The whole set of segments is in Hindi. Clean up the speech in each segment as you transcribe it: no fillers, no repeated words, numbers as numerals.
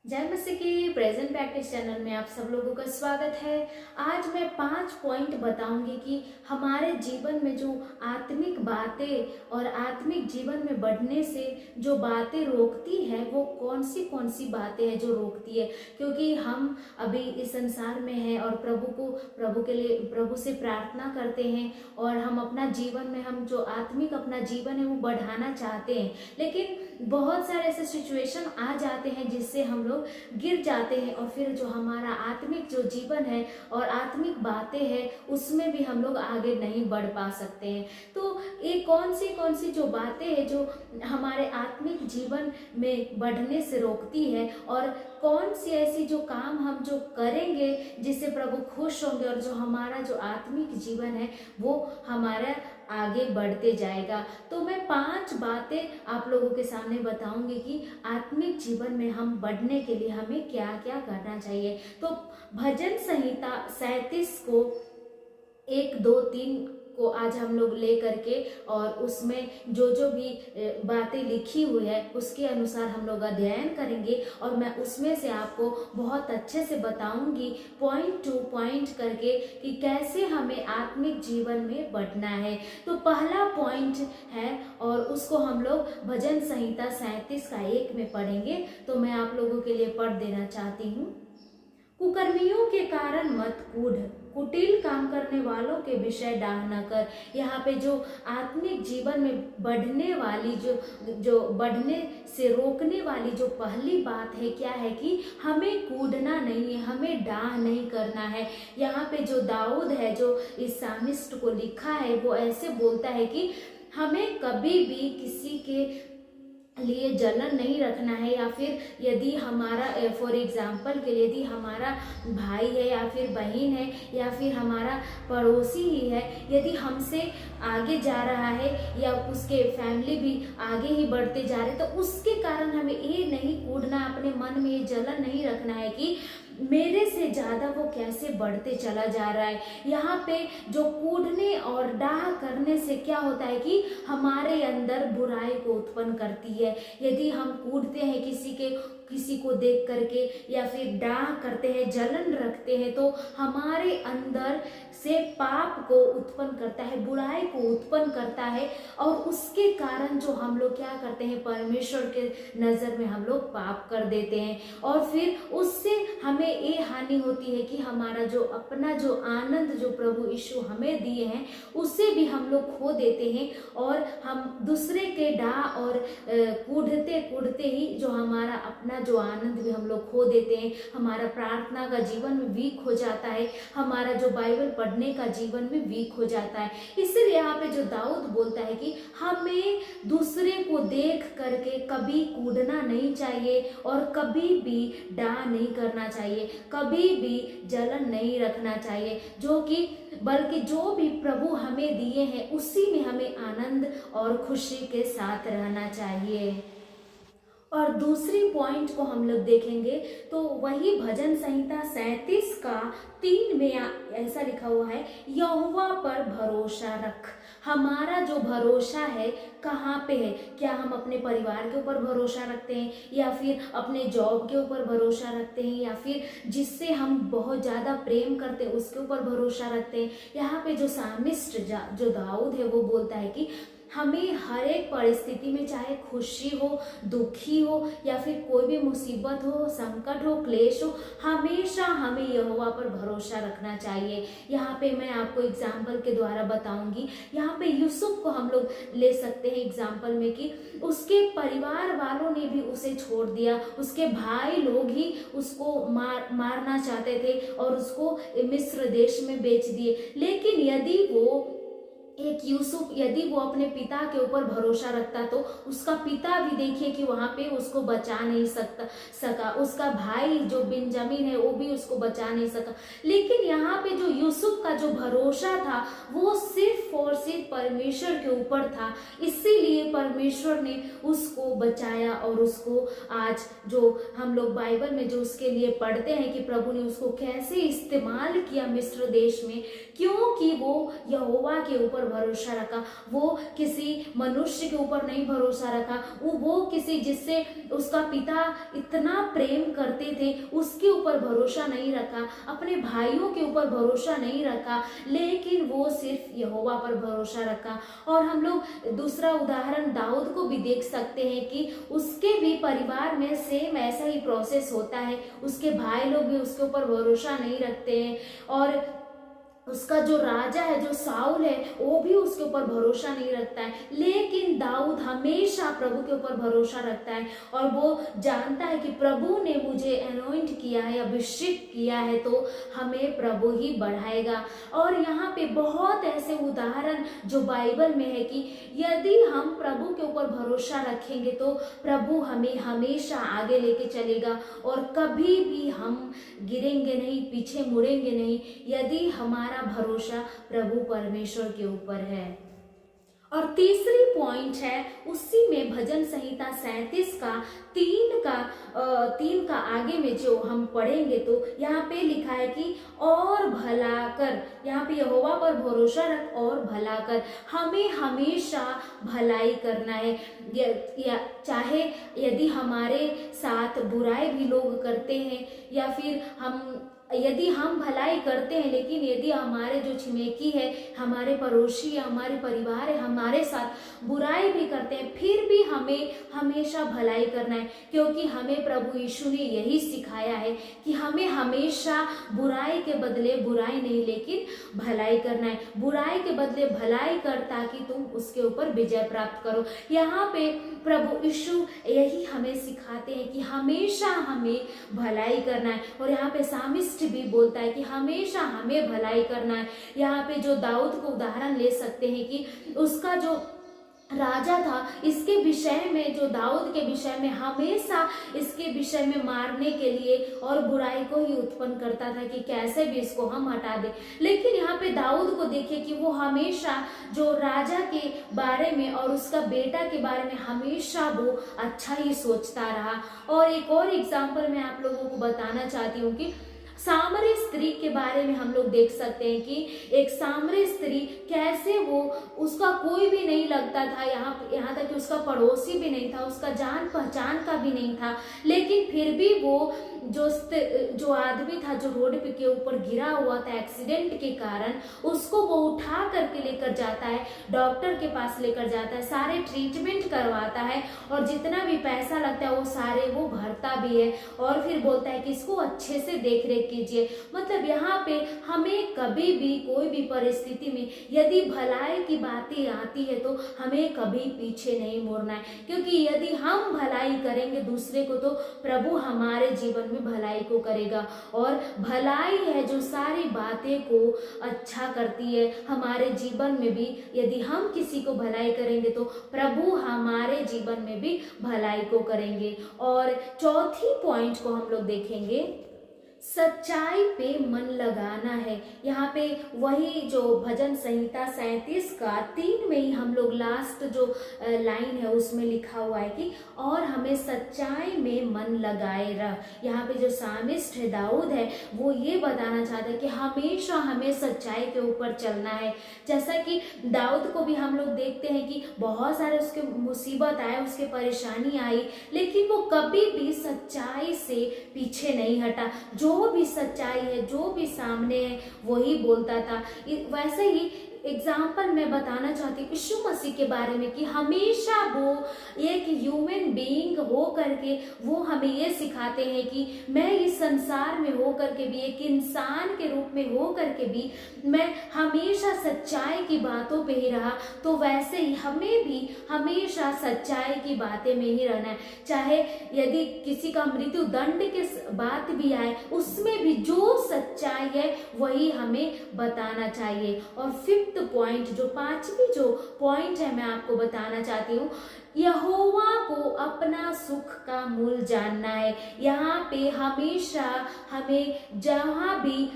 जय मसीह की प्रेजेंट प्रैक्टिस चैनल में आप सब लोगों का स्वागत है। आज मैं 5 पॉइंट बताऊंगी कि हमारे जीवन में जो आत्मिक बातें और आत्मिक जीवन में बढ़ने से जो बातें रोकती है वो कौन सी बातें हैं जो रोकती है। क्योंकि हम अभी इस संसार में हैं और प्रभु के लिए प्रभु से प्रार्थना करते हैं और हम अपना जीवन में हम जो आत्मिक अपना जीवन है वो बढ़ाना चाहते हैं, लेकिन बहुत सारे ऐसे सिचुएशन आ जाते हैं जिससे हम लोग गिर जाते हैं और फिर जो हमारा आत्मिक जो जीवन है और आत्मिक बातें हैं उसमें भी हम लोग आगे नहीं बढ़ पा सकते हैं। तो ये कौन सी जो बातें हैं जो हमारे आत्मिक जीवन में बढ़ने से रोकती है और कौन सी ऐसी जो काम हम जो करेंगे जिससे प्रभु खुश होंगे और जो हमारा जो आत्मिक जीवन है वो हमारा आगे बढ़ते जाएगा। तो मैं 5 बातें आप लोगों के सामने बताऊंगी कि आत्मिक जीवन में हम बढ़ने के लिए हमें क्या क्या करना चाहिए। तो भजन संहिता 37 को 1, 2, 3 को आज हम लोग ले करके और उसमें जो भी बातें लिखी हुई है उसके अनुसार हम लोग अध्ययन करेंगे और मैं उसमें से आपको बहुत अच्छे से बताऊंगी पॉइंट टू पॉइंट करके कि कैसे हमें आत्मिक जीवन में बढ़ना है। तो पहला पॉइंट है और उसको हम लोग भजन संहिता 37 का 1 में पढ़ेंगे। तो मैं आप लोगों के लिए पढ़ देना चाहती हूँ। कुकर्मियों के कारण मत कूद, कुटिल काम करने वालों के विषय डाह न कर। यहाँ पे जो आत्मिक जीवन में बढ़ने वाली जो बढ़ने से रोकने वाली जो पहली बात है क्या है कि हमें कूदना नहीं है, हमें डाह नहीं करना है। यहाँ पे जो दाऊद है जो इस सामिस्ट को लिखा है वो ऐसे बोलता है कि हमें कभी भी किसी के लिए जलन नहीं रखना है, या फिर यदि हमारा फॉर एग्जाम्पल के लिए यदि हमारा भाई है या फिर बहन है या फिर हमारा पड़ोसी ही है, यदि हमसे आगे जा रहा है या उसके फैमिली भी आगे ही बढ़ते जा रहे, तो उसके कारण हमें ये नहीं कूदना, अपने मन में ये जलन नहीं रखना है कि मेरे से ज्यादा वो कैसे बढ़ते चला जा रहा है। यहाँ पे जो कूदने और डाह करने से क्या होता है कि हमारे अंदर बुराई को उत्पन्न करती है। यदि हम कूदते हैं किसी को देख करके या फिर डाह करते हैं, जलन रखते हैं, तो हमारे अंदर से पाप को उत्पन्न करता है, बुराई को उत्पन्न करता है और उसके कारण जो हम लोग क्या करते हैं, परमेश्वर के नजर में हम लोग पाप कर देते हैं और फिर उससे हमें ये हानि होती है कि हमारा जो अपना जो आनंद जो प्रभु यीशु हमें दिए हैं उसे भी हम लोग खो देते हैं और हम दूसरे के डाह और कूदते कूदते ही जो हमारा अपना जो आनंद भी हम लोग खो देते हैं। हमारा प्रार्थना का जीवन में वीक हो जाता है, हमारा जो बाइबल पढ़ने का जीवन में वीक हो जाता है। इसलिए यहाँ पे जो दाऊद बोलता है कि हमें दूसरे को देख करके कभी कूदना नहीं चाहिए और कभी भी डाह नहीं करना चाहिए, कभी भी जलन नहीं रखना चाहिए, बल्कि जो भी प्रभु हमें दिए हैं उसी में हमें आनंद और खुशी के साथ रहना चाहिए। और दूसरी पॉइंट को हम लोग देखेंगे तो वही भजन संहिता 37 का 3 में ऐसा लिखा हुआ है, यहोवा पर भरोसा रख। हमारा जो भरोसा है कहाँ पे है? क्या हम अपने परिवार के ऊपर भरोसा रखते हैं या फिर अपने जॉब के ऊपर भरोसा रखते हैं या फिर जिससे हम बहुत ज़्यादा प्रेम करते हैं उसके ऊपर भरोसा रखते हैं? यहाँ पे जो सामिस्ट जो दाऊद है वो बोलता है कि हमें हर एक परिस्थिति में, चाहे खुशी हो, दुखी हो या फिर कोई भी मुसीबत हो, संकट हो, क्लेश हो, हमेशा हमें यहोवा पर भरोसा रखना चाहिए। यहाँ पे मैं आपको एग्जाम्पल के द्वारा बताऊंगी। यहाँ पे यूसुफ को हम लोग ले सकते हैं एग्जाम्पल में कि उसके परिवार वालों ने भी उसे छोड़ दिया, उसके भाई लोग ही उसको मारना चाहते थे और उसको मिस्र देश में बेच दिए। लेकिन यदि वो यूसुफ यदि वो अपने पिता के ऊपर भरोसा रखता तो उसका पिता भी देखिए कि वहां पे उसको बचा नहीं सका, उसका भाई जो बिन्यामीन है वो भी उसको बचा नहीं सका। लेकिन यहाँ पे जो यूसुफ का जो भरोसा था वो सिर्फ और सिर्फ परमेश्वर के ऊपर था, इसीलिए परमेश्वर ने उसको बचाया और उसको आज जो हम लोग बाइबल में जो उसके लिए पढ़ते हैं कि प्रभु ने उसको कैसे इस्तेमाल किया मिस्र देश में, क्योंकि वो यहोवा के ऊपर भरोसा रखा, वो किसी मनुष्य के ऊपर नहीं भरोसा रखा, वो किसी जिससे उसका पिता इतना प्रेम करते थे उसके ऊपर भरोसा नहीं रखा, अपने भाइयों के ऊपर भरोसा नहीं रखा, लेकिन वो सिर्फ यहोवा पर भरोसा रखा। और हम लोग दूसरा उदाहरण दाऊद को भी देख सकते हैं कि उसके भी परिवार में सेम ऐसा ही प्रोसेस होता है, उसके भाई लोग भी उसके ऊपर भरोसा नहीं रखते हैं, और उसका जो राजा है, जो साउल है, वो भी उसके ऊपर भरोसा नहीं रखता है, लेकिन दाऊद हमेशा प्रभु के ऊपर भरोसा रखता है और वो जानता है कि प्रभु ने मुझे अनॉइंट किया है, अभिषेक किया है, तो हमें प्रभु ही बढ़ाएगा। और यहाँ पे बहुत ऐसे उदाहरण जो बाइबल में है कि यदि हम प्रभु के ऊपर भरोसा रखेंगे तो प्रभु हमें हमेशा आगे लेके चलेगा और कभी भी हम गिरेंगे नहीं, पीछे मुड़ेंगे नहीं, यदि हमारा भरोसा प्रभु परमेश्वर के ऊपर है। और तीसरी पॉइंट है उसी में भजन संहिता 37 का 3 का आगे में जो हम पढ़ेंगे तो यहाँ पे लिखा है कि और भला कर, यहाँ पे यहोवा पर भरोसा रख और भला कर, हमें हमेशा भलाई करना है। या चाहे यदि हमारे साथ बुराई भी लोग करते हैं या फिर यदि हम भलाई करते हैं, लेकिन यदि हमारे जो छिमेकी है, हमारे पड़ोसी है, हमारे परिवार है, हमारे साथ बुराई भी करते हैं, फिर भी हमें हमेशा भलाई करना है, क्योंकि हमें प्रभु यीशु ने यही सिखाया है कि हमें हमेशा बुराई के बदले बुराई नहीं लेकिन भलाई करना है। बुराई के बदले भलाई कर ताकि तुम उसके ऊपर विजय प्राप्त करो। यहाँ पे प्रभु यीशु यही हमें सिखाते हैं कि हमेशा हमें भलाई करना है। और यहाँ पे सामिस्ट भी बोलता है कि हमेशा हमें भलाई करना है। यहाँ पे जो दाऊद को उदाहरण ले सकते हैं कि उसका जो राजा था, इसके विषय में, जो दाऊद के विषय में हमेशा इसके विषय में मारने के लिए और बुराई को ही उत्पन्न करता था कि कैसे भी इसको हम हटा दे। लेकिन यहाँ पे दाऊद को देखिए कि वो हमेशा जो राजा के बारे में और उसका बेटा के बारे में हमेशा वो अच्छा ही सोचता रहा। और एक और एग्जाम्पल मैं आप लोगों को बताना चाहती हूँ कि सामरी स्त्री के बारे में हम लोग देख सकते हैं कि एक सामरी स्त्री कैसे वो, उसका कोई भी नहीं लगता था, यहाँ तक कि उसका पड़ोसी भी नहीं था, उसका जान पहचान का भी नहीं था, लेकिन फिर भी वो जो आदमी था जो रोड पे के ऊपर गिरा हुआ था एक्सीडेंट के कारण, उसको वो उठा करके लेकर जाता है, डॉक्टर के पास लेकर जाता है, सारे ट्रीटमेंट करवाता है और जितना भी पैसा लगता है वो सारे वो भरता भी है और फिर बोलता है कि इसको अच्छे से देख रेख कीजिए। मतलब यहाँ पे हमें कभी भी कोई भी परिस्थिति में यदि भलाई की बातें आती है तो हमें कभी पीछे नहीं मुड़ना है, क्योंकि यदि हम भलाई करेंगे दूसरे को तो प्रभु हमारे जीवन में भलाई को करेगा। और भलाई है जो सारी बातें को अच्छा करती है हमारे जीवन में भी। यदि हम किसी को भलाई करेंगे तो प्रभु हमारे जीवन में भी भलाई को करेंगे। और चौथी पॉइंट को हम लोग देखेंगे, सच्चाई पे मन लगाना है। यहाँ पे वही जो भजन संहिता 37 का 3 में ही हम लोग लास्ट जो लाइन है उसमें लिखा हुआ है कि और हमें सच्चाई में मन लगाए रह। यहाँ पे जो सामिस्ट है दाऊद है वो ये बताना चाहता है कि हमेशा हमें सच्चाई के ऊपर चलना है। जैसा कि दाऊद को भी हम लोग देखते हैं कि बहुत सारे उसके मुसीबत आए, उसके परेशानी आई, लेकिन वो कभी भी सच्चाई से पीछे नहीं हटा। जो भी सच्चाई है, जो भी सामने है, वही बोलता था। वैसे ही एग्जाम्पल मैं बताना चाहती हूँ यीशु मसीह के बारे में कि हमेशा वो एक ह्यूमन बीइंग हो करके वो हमें ये सिखाते हैं कि मैं इस संसार में हो करके भी, एक इंसान के रूप में हो करके भी मैं हमेशा सच्चाई की बातों पे ही रहा। तो वैसे ही हमें भी हमेशा सच्चाई की बातें में ही रहना है। चाहे यदि किसी का मृत्यु दंड के बात भी आए, उसमें भी जो सच्चाई है वही हमें बताना चाहिए। और फिफ्थ पॉइंट, जो 5वीं जो पॉइंट है मैं आपको बताना चाहती हूँ, यहोवा को अपना सुख का मूल जानना है। यहाँ पे हमेशा हमें जहाँ भी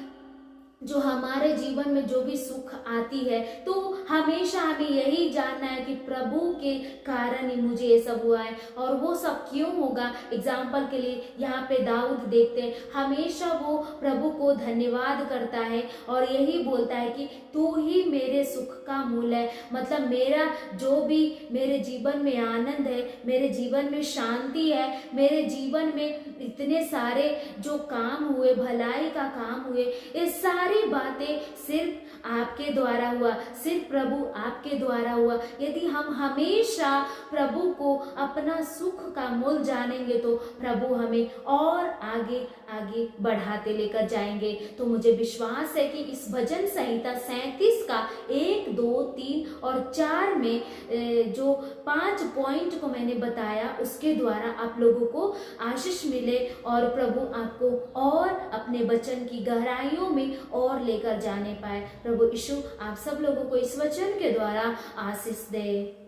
जो हमारे जीवन में जो भी सुख आती है, तो हमेशा हमें यही जानना है कि प्रभु के कारण ही मुझे ये सब हुआ है। और वो सब क्यों होगा? एग्जाम्पल के लिए यहाँ पे दाऊद देखते हैं, हमेशा वो प्रभु को धन्यवाद करता है और यही बोलता है कि तू ही मेरे सुख का मूल है। मतलब मेरा जो भी मेरे जीवन में आनंद है, मेरे जीवन में शांति है, मेरे जीवन में इतने सारे जो काम हुए, भलाई का काम हुए, ये सारी बातें सिर्फ आपके द्वारा हुआ, सिर्फ प्रभु आपके द्वारा हुआ। यदि हम हमेशा प्रभु को अपना सुख का मूल जानेंगे तो प्रभु हमें और आगे आगे बढ़ाते लेकर जाएंगे। तो मुझे विश्वास है कि इस भजन संहिता 37 का 1, 2, 3 और 4 में जो 5 पॉइंट को मैंने बताया उसके द्वारा आप लोगों को आशीष मिले और प्रभु आपको और अपने वचन की गहराइयों में और लेकर जाने पाए। प्रभु यीशु आप सब लोगों को इस वचन के द्वारा आशीष दे।